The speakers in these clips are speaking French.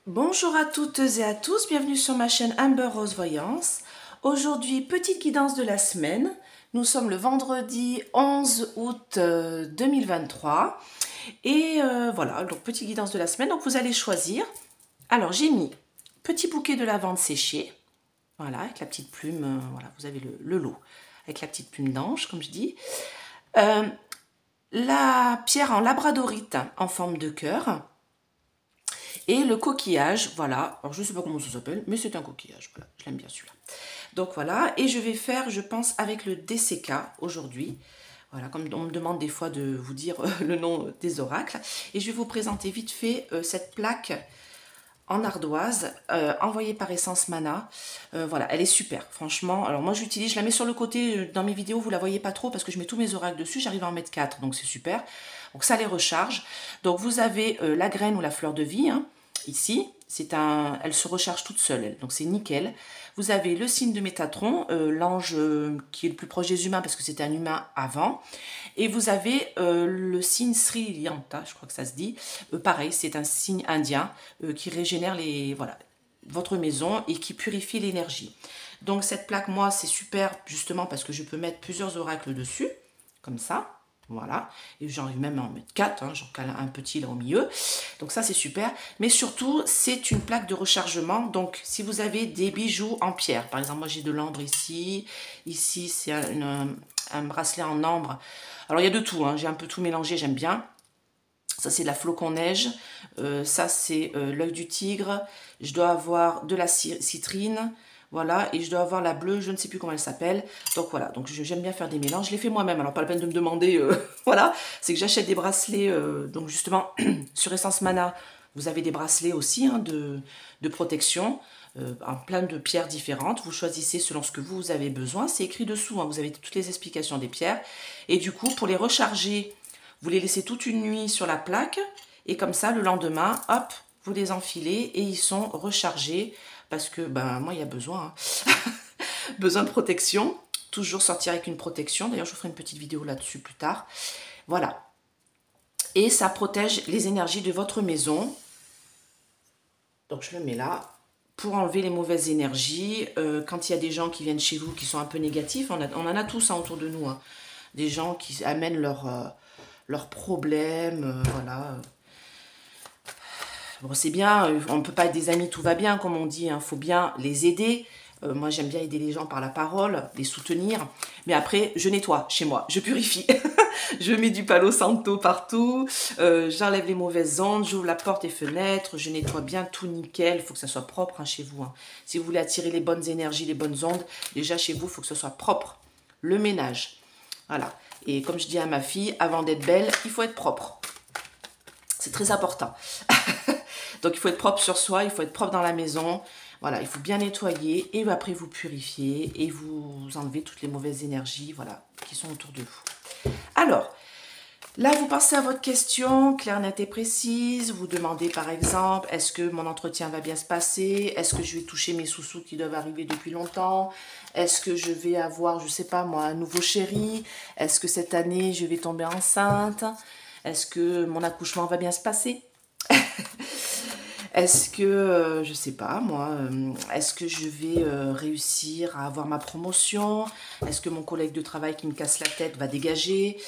Bonjour à toutes et à tous, bienvenue sur ma chaîne Amber Rose Voyance. Aujourd'hui, petite guidance de la semaine. Nous sommes le vendredi 11 août 2023. Et voilà, donc petite guidance de la semaine. Donc vous allez choisir. Alors j'ai mis petit bouquet de lavande séché. Voilà, avec la petite plume, voilà, vous avez le lot. Avec la petite plume d'ange, comme je dis. La pierre en labradorite en forme de cœur. Et le coquillage, voilà, alors je ne sais pas comment ça s'appelle, mais c'est un coquillage, voilà, je l'aime bien celui-là. Donc voilà, et je vais faire, je pense, avec le DCK aujourd'hui. Voilà, comme on me demande des fois de vous dire le nom des oracles. Et je vais vous présenter vite fait cette plaque en ardoise, envoyée par Essence Mana. Voilà, elle est super, franchement. Alors moi j'utilise, je la mets sur le côté, dans mes vidéos, vous la voyez pas trop parce que je mets tous mes oracles dessus, j'arrive à en mettre 4, donc c'est super. Donc ça les recharge. Donc vous avez la graine ou la fleur de vie, hein, ici. Elle se recharge toute seule, elle, donc c'est nickel. Vous avez le signe de Métatron, l'ange qui est le plus proche des humains parce que c'était un humain avant. Et vous avez le signe Sri Yanta, je crois que ça se dit. Pareil, c'est un signe indien qui régénère votre maison et qui purifie l'énergie. Donc cette plaque, moi, c'est super justement parce que je peux mettre plusieurs oracles dessus, comme ça. Voilà, et j'arrive même à en mettre 4, hein, j'en cale un petit là au milieu. Donc ça c'est super, mais surtout c'est une plaque de rechargement. Donc si vous avez des bijoux en pierre, par exemple moi j'ai de l'ambre ici, ici c'est un bracelet en ambre. Alors il y a de tout, hein, j'ai un peu tout mélangé, j'aime bien. Ça c'est de la flocon neige, ça c'est l'œil du tigre, je dois avoir de la citrine, voilà, et je dois avoir la bleue, je ne sais plus comment elle s'appelle. Donc voilà, donc j'aime bien faire des mélanges, je les fais moi-même, alors pas la peine de me demander, voilà, c'est que j'achète des bracelets, donc justement, sur Essence Mana, vous avez des bracelets aussi hein, de protection, en plein de pierres différentes, vous choisissez selon ce que vous avez besoin, c'est écrit dessous, hein, vous avez toutes les explications des pierres, et du coup, pour les recharger, vous les laissez toute une nuit sur la plaque, et comme ça, le lendemain, hop, vous les enfilez, et ils sont rechargés, parce que ben moi il y a besoin, hein. Besoin de protection, toujours sortir avec une protection, d'ailleurs je vous ferai une petite vidéo là-dessus plus tard, voilà, et ça protège les énergies de votre maison, donc je le mets là, pour enlever les mauvaises énergies, quand il y a des gens qui viennent chez vous qui sont un peu négatifs, on en a tous hein, autour de nous, hein. Des gens qui amènent leurs problèmes, voilà. Bon, c'est bien, on ne peut pas être des amis, tout va bien, comme on dit, il faut bien les aider. Moi, j'aime bien aider les gens par la parole, les soutenir. Mais après, je nettoie chez moi, je purifie. Je mets du Palo Santo partout, j'enlève les mauvaises ondes, j'ouvre la porte et fenêtres, je nettoie bien tout nickel. Il faut que ça soit propre hein, chez vous. Hein. Si vous voulez attirer les bonnes énergies, les bonnes ondes, déjà chez vous, il faut que ce soit propre. Le ménage. Voilà. Et comme je dis à ma fille, avant d'être belle, il faut être propre. C'est très important. Donc il faut être propre sur soi, il faut être propre dans la maison. Voilà, il faut bien nettoyer et après vous purifier et vous enlevez toutes les mauvaises énergies voilà, qui sont autour de vous. Alors, là vous pensez à votre question, claire, nette et précise. Vous demandez par exemple, est-ce que mon entretien va bien se passer? Est-ce que je vais toucher mes sous-sous qui doivent arriver depuis longtemps? Est-ce que je vais avoir, je sais pas moi, un nouveau chéri? Est-ce que cette année je vais tomber enceinte? Est-ce que mon accouchement va bien se passer? Est-ce que, je sais pas moi, est-ce que je vais réussir à avoir ma promotion? Est-ce que mon collègue de travail qui me casse la tête va dégager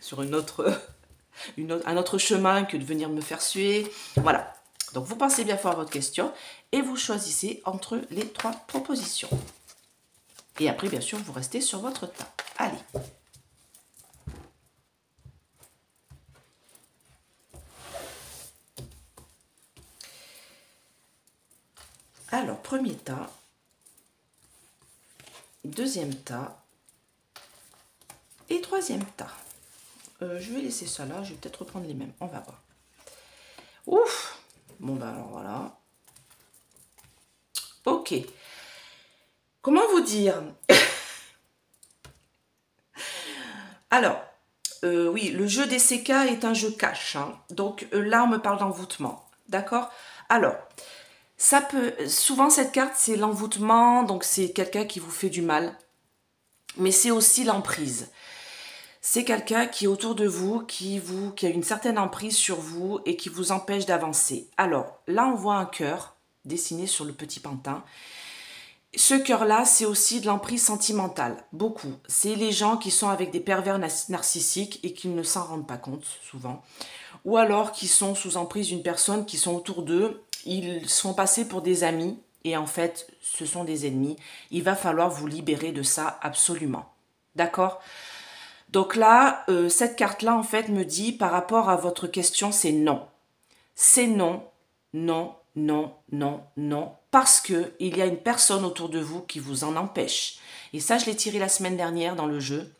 sur un autre chemin que de venir me faire suer? Voilà. Donc vous pensez bien fort à votre question et vous choisissez entre les 3 propositions. Et après, bien sûr, vous restez sur votre tas. Allez. Alors, premier tas, deuxième tas et troisième tas. Je vais laisser ça là, je vais peut-être reprendre les mêmes, on va voir. Ouf! Bon ben alors voilà. Ok. Comment vous dire? Alors, oui, le jeu des CK est un jeu cash. Hein. Donc là, on me parle d'envoûtement. D'accord? Alors, ça peut... Souvent, cette carte, c'est l'envoûtement. Donc, c'est quelqu'un qui vous fait du mal. Mais c'est aussi l'emprise. C'est quelqu'un qui est autour de vous, qui a une certaine emprise sur vous et qui vous empêche d'avancer. Alors, là, on voit un cœur dessiné sur le petit pantin. Ce cœur-là, c'est aussi de l'emprise sentimentale, beaucoup. C'est les gens qui sont avec des pervers narcissiques et qui ne s'en rendent pas compte, souvent. Ou alors qui sont sous emprise d'une personne qui sont autour d'eux, ils se font passer pour des amis et en fait, ce sont des ennemis. Il va falloir vous libérer de ça absolument. D'accord ? Donc là, cette carte-là, en fait, me dit, par rapport à votre question, c'est non. C'est non, non, non, non, non, parce que il y a une personne autour de vous qui vous en empêche. Et ça, je l'ai tiré la semaine dernière dans le jeu.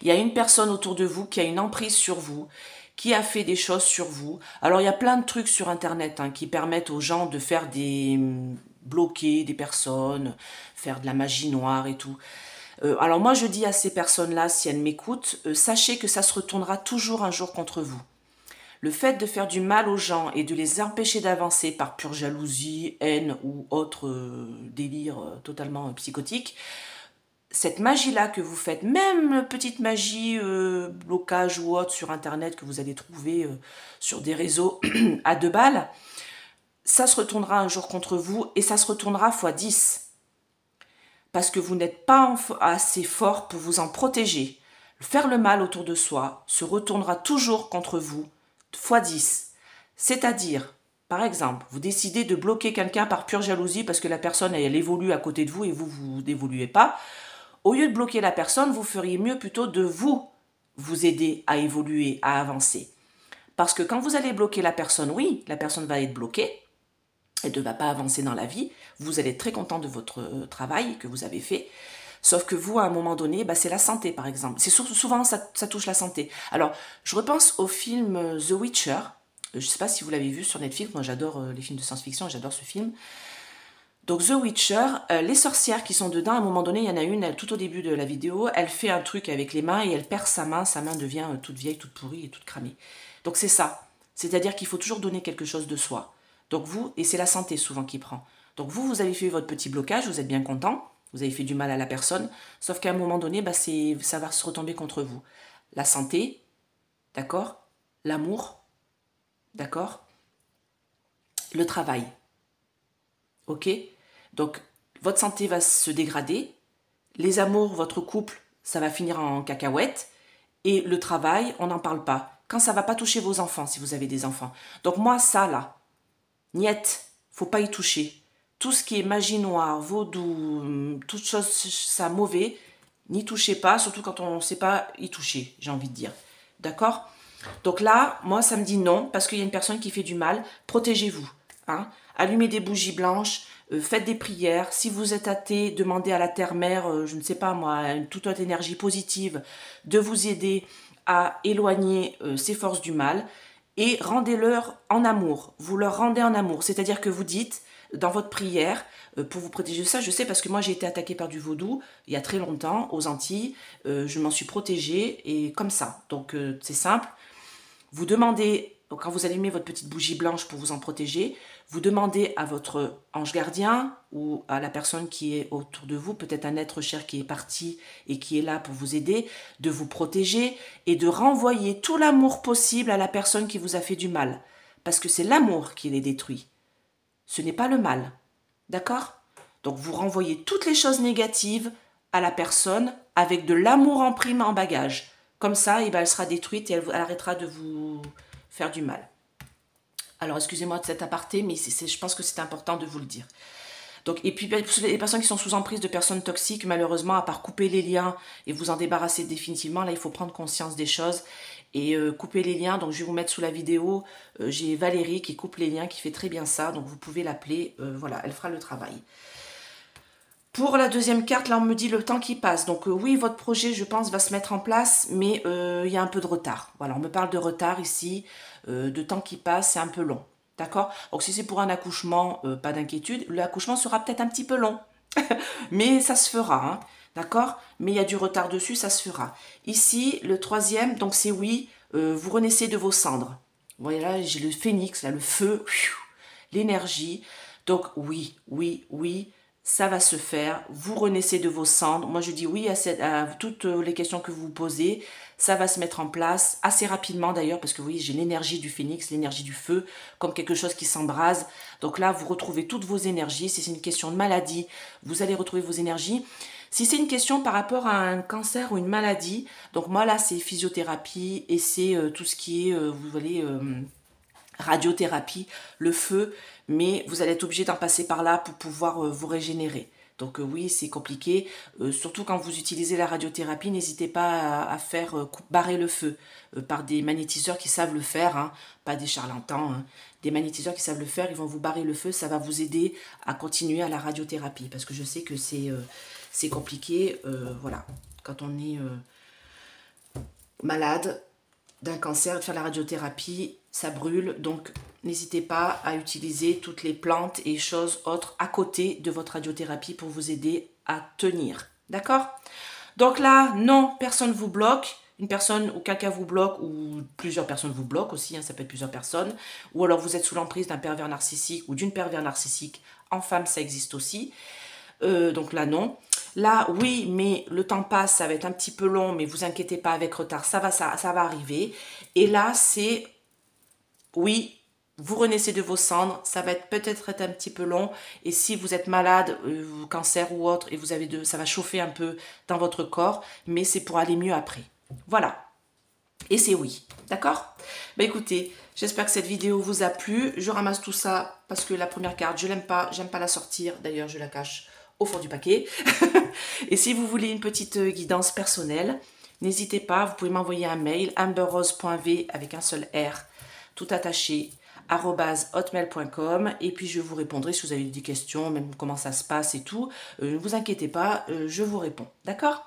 Il y a une personne autour de vous qui a une emprise sur vous, qui a fait des choses sur vous. Alors, il y a plein de trucs sur Internet qui permettent aux gens de faire bloquer des personnes, faire de la magie noire et tout. Alors moi, je dis à ces personnes-là, si elles m'écoutent, sachez que ça se retournera toujours un jour contre vous. Le fait de faire du mal aux gens et de les empêcher d'avancer par pure jalousie, haine ou autre délire totalement psychotique, cette magie-là que vous faites, même petite magie, blocage ou autre sur Internet que vous allez trouver sur des réseaux à 2 balles, ça se retournera un jour contre vous et ça se retournera fois 10. Parce que vous n'êtes pas assez fort pour vous en protéger. Faire le mal autour de soi se retournera toujours contre vous fois 10. C'est-à-dire, par exemple, vous décidez de bloquer quelqu'un par pure jalousie parce que la personne, elle évolue à côté de vous et vous n'évoluez pas. Au lieu de bloquer la personne, vous feriez mieux plutôt de vous aider à évoluer, à avancer. Parce que quand vous allez bloquer la personne, oui, la personne va être bloquée, elle ne va pas avancer dans la vie, vous allez être très content de votre travail que vous avez fait, sauf que vous, à un moment donné, c'est la santé, par exemple. C'est souvent, ça touche la santé. Alors, je repense au film The Witcher. Je ne sais pas si vous l'avez vu sur Netflix. Moi, j'adore les films de science-fiction, j'adore ce film. Donc, The Witcher, les sorcières qui sont dedans, à un moment donné, il y en a une, tout au début de la vidéo, elle fait un truc avec les mains et elle perd sa main devient toute vieille, toute pourrie et toute cramée. Donc, c'est ça. C'est-à-dire qu'il faut toujours donner quelque chose de soi. Donc vous, et c'est la santé souvent qui prend. Donc vous avez fait votre petit blocage, vous êtes bien content, vous avez fait du mal à la personne, sauf qu'à un moment donné, ça va se retomber contre vous. La santé, d'accord ? L'amour, d'accord ? Le travail, ok ? Donc votre santé va se dégrader, les amours, votre couple, ça va finir en cacahuète, et le travail, on n'en parle pas. Quand ça va pas toucher vos enfants, si vous avez des enfants. Donc moi, ça là, niet, faut pas y toucher. Tout ce qui est magie noire, vaudou, toute chose, ça mauvais, n'y touchez pas, surtout quand on ne sait pas y toucher, j'ai envie de dire. D'accord ? Donc là, moi, ça me dit non, parce qu'il y a une personne qui fait du mal. Protégez-vous. Allumez des bougies blanches, faites des prières. Si vous êtes athée, demandez à la Terre-Mère, je ne sais pas moi, toute autre énergie positive, de vous aider à éloigner ces forces du mal. Et rendez-leur en amour. Vous leur rendez en amour. C'est-à-dire que vous dites, dans votre prière, pour vous protéger de ça, je sais parce que moi j'ai été attaquée par du vaudou il y a très longtemps aux Antilles. Je m'en suis protégée et comme ça. Donc c'est simple. Vous demandez, quand vous allumez votre petite bougie blanche pour vous en protéger, vous demandez à votre ange gardien ou à la personne qui est autour de vous, peut-être un être cher qui est parti et qui est là pour vous aider, de vous protéger et de renvoyer tout l'amour possible à la personne qui vous a fait du mal. Parce que c'est l'amour qui les détruit. Ce n'est pas le mal. D'accord ? Donc vous renvoyez toutes les choses négatives à la personne avec de l'amour en prime en bagage. Comme ça, elle sera détruite et elle arrêtera de vous faire du mal. Alors, excusez-moi de cet aparté, mais je pense que c'est important de vous le dire. Donc, et puis, pour les personnes qui sont sous emprise de personnes toxiques, malheureusement, à part couper les liens et vous en débarrasser définitivement, là, il faut prendre conscience des choses et couper les liens. Donc, je vais vous mettre sous la vidéo, j'ai Valérie qui coupe les liens, qui fait très bien ça. Donc, vous pouvez l'appeler, voilà, elle fera le travail. Pour la deuxième carte, là, on me dit le temps qui passe. Donc oui, votre projet, je pense, va se mettre en place, mais il y a un peu de retard. Voilà, on me parle de retard ici, de temps qui passe, c'est un peu long. D'accord ? Donc si c'est pour un accouchement, pas d'inquiétude. L'accouchement sera peut-être un petit peu long, mais ça se fera. D'accord ? Mais il y a du retard dessus, ça se fera. Ici, le troisième, donc c'est oui, vous renaissez de vos cendres. Voilà, j'ai le phénix, là, le feu, l'énergie. Donc oui, oui, oui. ça va se faire. Vous renaissez de vos cendres. Moi, je dis oui à toutes les questions que vous vous posez. Ça va se mettre en place assez rapidement d'ailleurs, parce que vous voyez, j'ai l'énergie du phénix, l'énergie du feu, comme quelque chose qui s'embrase. Donc là, vous retrouvez toutes vos énergies. Si c'est une question de maladie, vous allez retrouver vos énergies. Si c'est une question par rapport à un cancer ou une maladie, donc moi là, c'est physiothérapie et c'est tout ce qui est, vous voyez, radiothérapie, le feu, mais vous allez être obligé d'en passer par là pour pouvoir vous régénérer. Donc oui, c'est compliqué, surtout quand vous utilisez la radiothérapie, n'hésitez pas à faire barrer le feu par des magnétiseurs qui savent le faire, hein, pas des charlatans, hein. Des magnétiseurs qui savent le faire, ils vont vous barrer le feu, ça va vous aider à continuer à la radiothérapie, parce que je sais que c'est compliqué, voilà, quand on est malade d'un cancer, de faire la radiothérapie, ça brûle, donc n'hésitez pas à utiliser toutes les plantes et choses autres à côté de votre radiothérapie pour vous aider à tenir, d'accord? Donc là, non, personne ne vous bloque, une personne ou quelqu'un vous bloque, ou plusieurs personnes vous bloquent aussi, hein, ça peut être plusieurs personnes, ou alors vous êtes sous l'emprise d'un pervers narcissique ou d'une pervers narcissique, en femme ça existe aussi, donc là non. Là, oui, mais le temps passe, ça va être un petit peu long, mais vous inquiétez pas, avec retard, ça va arriver. Et là, c'est, oui, vous renaissez de vos cendres, ça va peut-être être un petit peu long. Et si vous êtes malade, cancer ou autre, et vous avez ça va chauffer un peu dans votre corps, mais c'est pour aller mieux après. Voilà. Et c'est oui, d'accord? Bah écoutez, j'espère que cette vidéo vous a plu. Je ramasse tout ça parce que la première carte, je l'aime pas, j'aime pas la sortir. D'ailleurs, je la cache au fond du paquet. Et si vous voulez une petite guidance personnelle, n'hésitez pas, vous pouvez m'envoyer un mail, amberrose.v avec un seul R, tout attaché, @hotmail.com, et puis je vous répondrai si vous avez des questions, même comment ça se passe et tout. Ne vous inquiétez pas, je vous réponds, d'accord?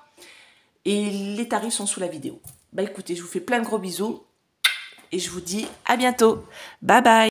Et les tarifs sont sous la vidéo. Bah écoutez, je vous fais plein de gros bisous et je vous dis à bientôt. Bye bye!